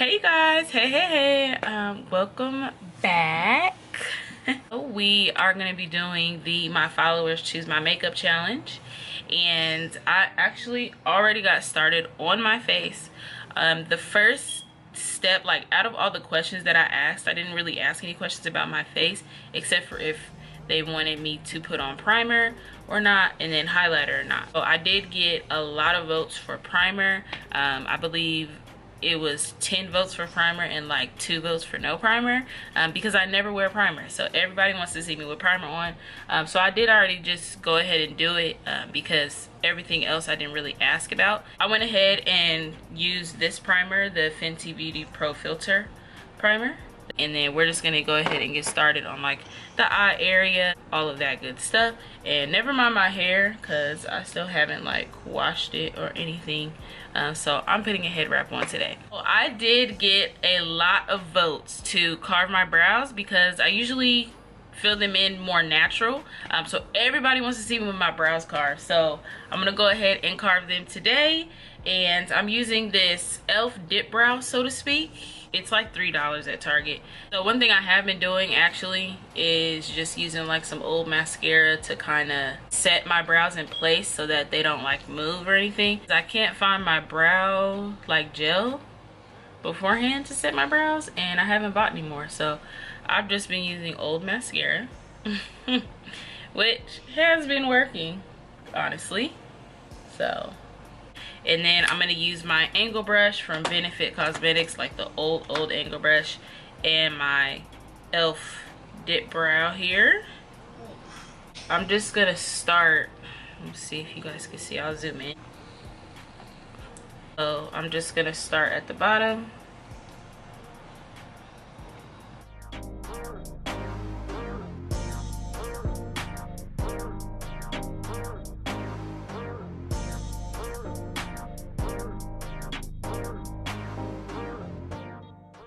Hey guys, hey, welcome back. We are going to be doing the My Followers Choose My Makeup challenge, and I actually already got started on my face. The first step, like out of all the questions that I asked, I didn't really ask any questions about my face except for if they wanted me to put on primer or not, and then highlighter or not. So I did get a lot of votes for primer. I believe it was 10 votes for primer and like 2 votes for no primer, because I never wear primer, so everybody wants to see me with primer on. So I did already just go ahead and do it, because everything else I didn't really ask about. I went ahead and used this primer, the Fenty Beauty Pro Filter primer, and then we're just gonna go ahead and get started on like the eye area, all of that good stuff. And never mind my hair, because I still haven't like washed it or anything. So I'm putting a head wrap on today. Well, I did get a lot of votes to carve my brows because I usually fill them in more natural. So everybody wants to see me with my brows carved. So I'm gonna go ahead and carve them today. And I'm using this e.l.f. dip brow, so to speak. It's like $3 at Target. So one thing I have been doing actually is just using like some old mascara to kind of set my brows in place so that they don't like move or anything. I can't find my brow like gel beforehand to set my brows, and I haven't bought any more, so I've just been using old mascara which has been working, honestly. So, and then I'm gonna use my angle brush from Xvanitycosmetics, like the old angle brush, and my e.l.f. dip brow here. I'm just gonna start, let's see if you guys can see, I'll zoom in. So I'm just gonna start at the bottom.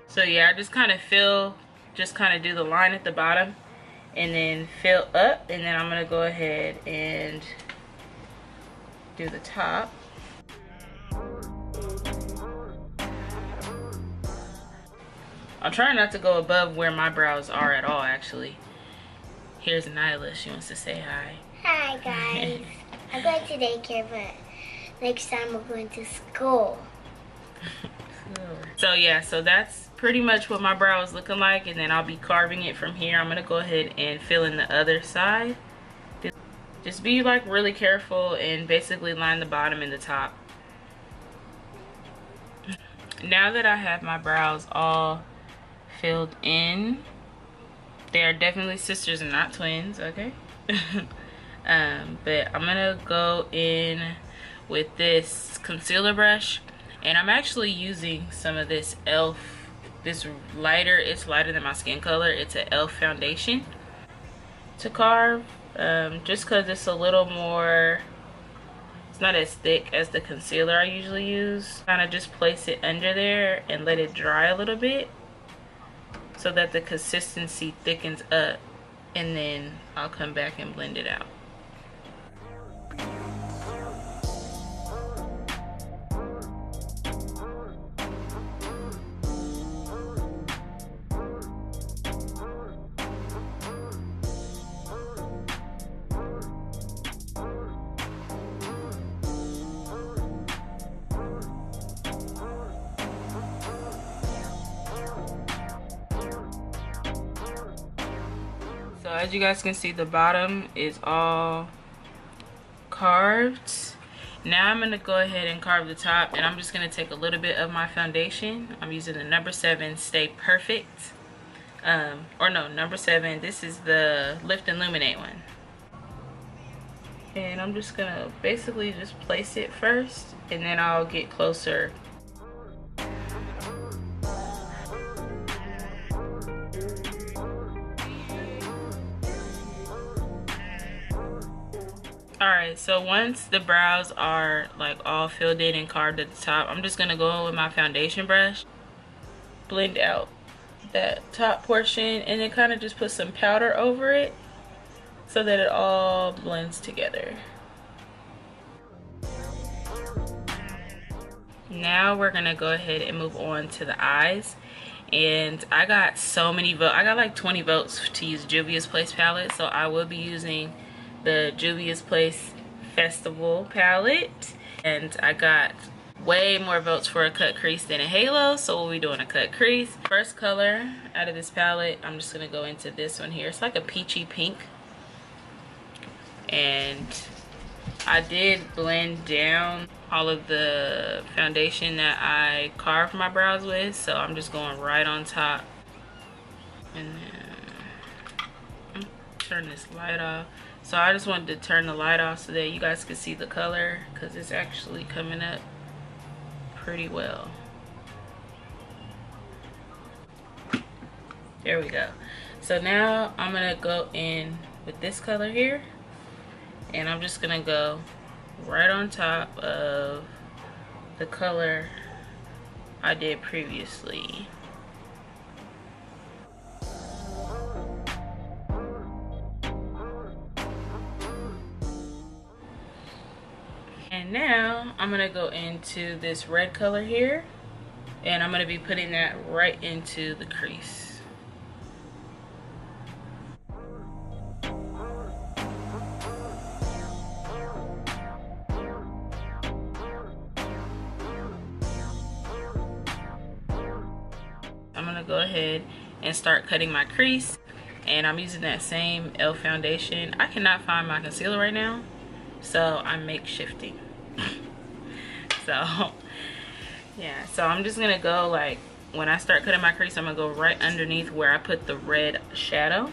So yeah, I just kind of do the line at the bottom and then fill up, and then I'm gonna go ahead and do the top. I'm trying not to go above where my brows are at all, actually. Here's Nyla, she wants to say hi. Hi guys. I'm going to daycare, but next time we're going to school. So yeah, so that's pretty much what my brow is looking like, and then I'll be carving it from here. I'm gonna go ahead and fill in the other side. Just be like really careful and basically line the bottom and the top. Now that I have my brows all filled in, they are definitely sisters and not twins, okay? But I'm gonna go in with this concealer brush, and I'm actually using some of this e.l.f. This lighter, it's lighter than my skin color. It's an e.l.f. foundation to carve, just because it's a little more, it's not as thick as the concealer I usually use. Kind of just place it under there and let it dry a little bit so that the consistency thickens up, and then I'll come back and blend it out. So as you guys can see, the bottom is all carved. Now I'm gonna go ahead and carve the top, and I'm just gonna take a little bit of my foundation. I'm using the number 7 Stay Perfect, or no, number 7. This is the Lift and Illuminate one. And I'm just gonna basically just place it first, and then I'll get closer. Alright, so once the brows are like all filled in and carved at the top, I'm just gonna go in with my foundation brush, blend out that top portion, and then kind of just put some powder over it so that it all blends together. Now we're gonna go ahead and move on to the eyes. And I got so many votes. I got like 20 votes to use Juvia's Place palette, so I will be using the Juvia's Place Festival palette. And I got way more votes for a cut crease than a halo, so we'll be doing a cut crease. First color out of this palette, I'm just gonna go into this one here. It's like a peachy pink. And I did blend down all of the foundation that I carved my brows with, so I'm just going right on top. And then turn this light off. So I just wanted to turn the light off so that you guys could see the color, because it's actually coming up pretty well. There we go. So now I'm gonna go in with this color here, and I'm just gonna go right on top of the color I did previously. And now I'm gonna go into this red color here, and I'm gonna be putting that right into the crease. I'm gonna go ahead and start cutting my crease, and I'm using that same e.l.f. foundation. I cannot find my concealer right now, so I'm makeshifting. So yeah, so I'm just gonna go, like, when I start cutting my crease, I'm gonna go right underneath where I put the red shadow.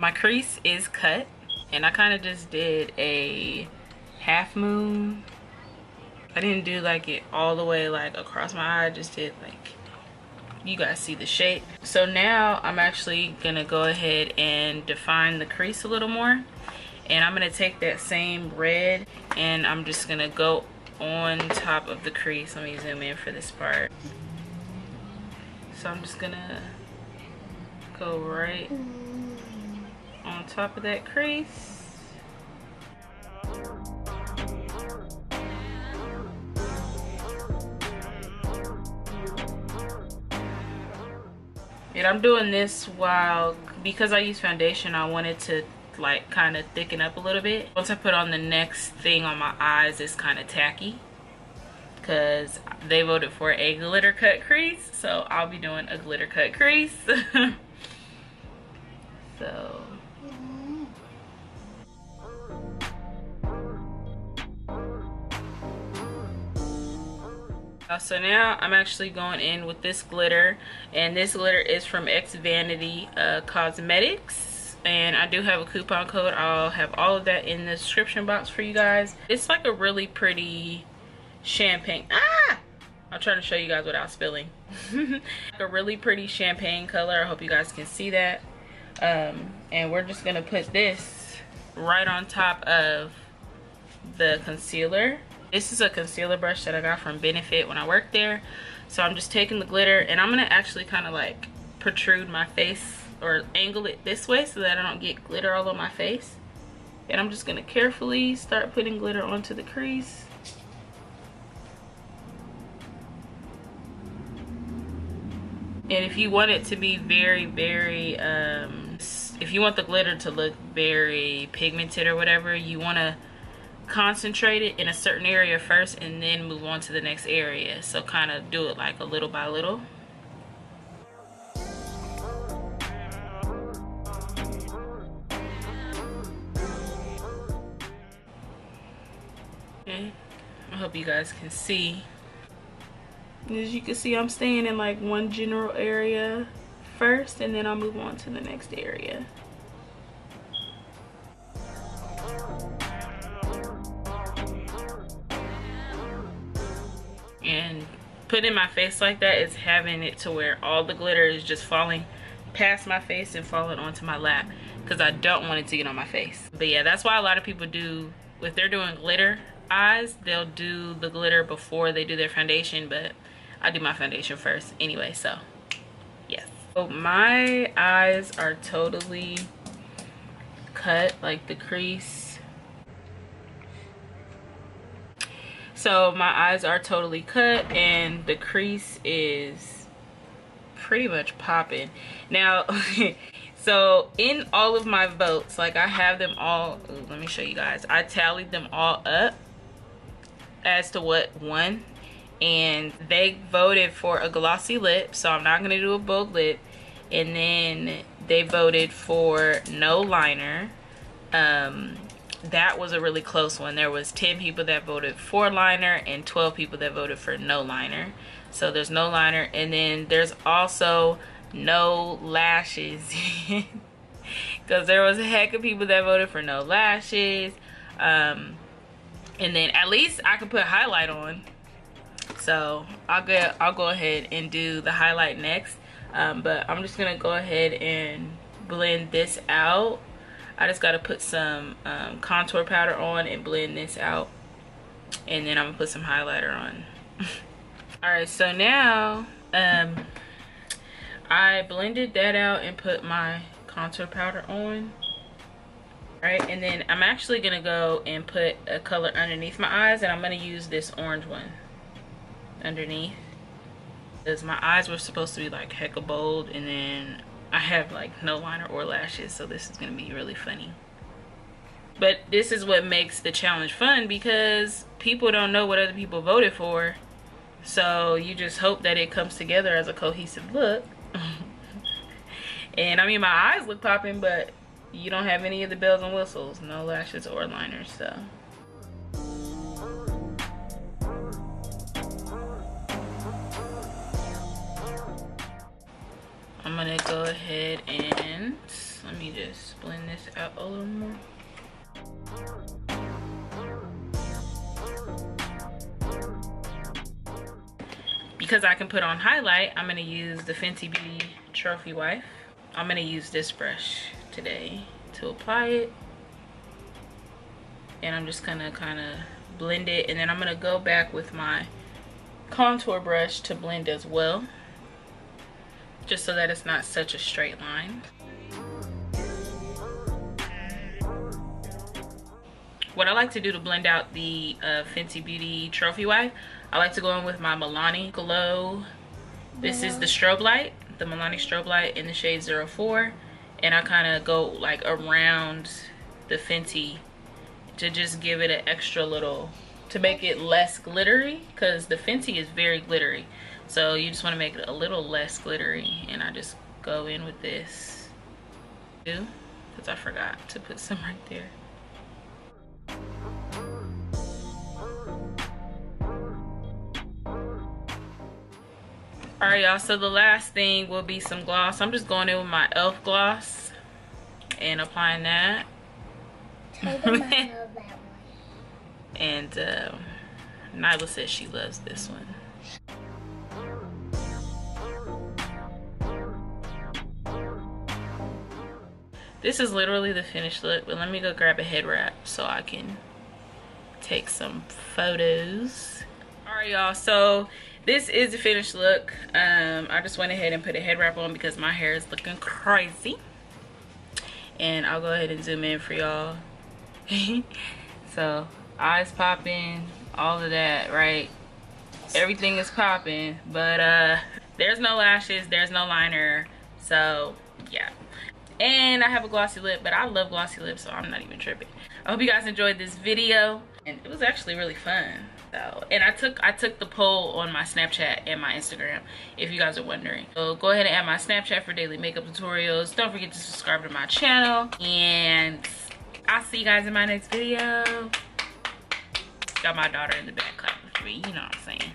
My crease is cut, and I kind of just did a half moon. I didn't do like it all the way like across my eye. I just did like, you guys see the shape. So now I'm actually gonna go ahead and define the crease a little more, and I'm gonna take that same red and I'm just gonna go on top of the crease. Let me zoom in for this part. So I'm just gonna go right on top of that crease. And I'm doing this while, because I use foundation, I wanted to like kind of thicken up a little bit. Once I put on the next thing on my eyes, it's kind of tacky because they voted for a glitter cut crease, so I'll be doing a glitter cut crease. So so now I'm actually going in with this glitter, and this glitter is from Xvanitycosmetics, and I do have a coupon code. I'll have all of that in the description box for you guys. It's like a really pretty champagne, I'm trying to show you guys without spilling. A really pretty champagne color. I hope you guys can see that. And we're just gonna put this right on top of the concealer. This is a concealer brush that I got from Benefit when I worked there. So I'm just taking the glitter, and I'm gonna actually kind of like protrude my face or angle it this way so that I don't get glitter all on my face. And I'm just gonna carefully start putting glitter onto the crease. And if you want it to be very, very, if you want the glitter to look very pigmented or whatever, you want to concentrate it in a certain area first and then move on to the next area. So kind of do it like a little by little. Okay, I hope you guys can see. As you can see, I'm staying in like one general area first, and then I'll move on to the next area. And putting my face like that is having it to where all the glitter is just falling past my face and falling onto my lap, because I don't want it to get on my face. But yeah, that's why a lot of people do, if they're doing glitter eyes, they'll do the glitter before they do their foundation, but I do my foundation first anyway. So yes. So my eyes are totally cut, like the crease. So my eyes are totally cut and the crease is pretty much popping. Now, so in all of my votes, like I have them all, ooh, let me show you guys. I tallied them all up as to what won. And they voted for a glossy lip, so I'm not gonna do a bold lip. And then they voted for no liner. That was a really close one. There was 10 people that voted for liner and 12 people that voted for no liner. So there's no liner, and then there's also no lashes. Because there was a heck of people that voted for no lashes. And then at least I could put highlight on. So I'll go ahead and do the highlight next. But I'm just gonna go ahead and blend this out. I just gotta put some contour powder on and blend this out, and then I'm gonna put some highlighter on. All right, so now I blended that out and put my contour powder on. All right, and then I'm actually gonna go and put a color underneath my eyes, and I'm gonna use this orange one underneath, because my eyes were supposed to be like hecka bold, and then I have like no liner or lashes, so this is gonna be really funny. But this is what makes the challenge fun, because people don't know what other people voted for, so you just hope that it comes together as a cohesive look. And I mean, my eyes look popping, but you don't have any of the bells and whistles, no lashes or liners. So I'm gonna go ahead and let me just blend this out a little more. Because I can put on highlight, I'm gonna use the Fenty Beauty Trophy Wife. I'm gonna use this brush today to apply it, and I'm just gonna kind of blend it, and then I'm gonna go back with my contour brush to blend as well, just so that it's not such a straight line. What I like to do to blend out the Fenty Beauty Trophy Wife, I like to go in with my Mylanielaniee Glow. This is the strobe light, the Mylanie strobe light in the shade 04. And I kind of go like around the Fenty to just give it an extra little, to make it less glittery, because the Fenty is very glittery. So you just want to make it a little less glittery, and I just go in with this too, because I forgot to put some right there. All right, y'all, so the last thing will be some gloss. I'm just going in with my e.l.f. gloss and applying that. And Nyla says she loves this one. This is literally the finished look, but let me go grab a head wrap so I can take some photos. All right, y'all, so this is the finished look. I just went ahead and put a head wrap on because my hair is looking crazy. And I'll go ahead and zoom in for y'all. So eyes popping, all of that, right? Everything is popping, but there's no lashes, there's no liner, so yeah. And I have a glossy lip, but I love glossy lips, so I'm not even tripping. I hope you guys enjoyed this video, and it was actually really fun. So, and I took the poll on my Snapchat and my Instagram, if you guys are wondering. So go ahead and add my Snapchat for daily makeup tutorials. Don't forget to subscribe to my channel, and I'll see you guys in my next video. Got my daughter in the back clapping for me, you know what I'm saying.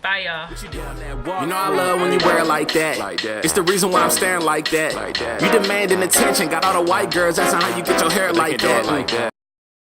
Bye, y'all. You know I love when you wear it like that. It's the reason why I'm staring like that. You demanding attention, got all the white girls, that's how you get your hair like that.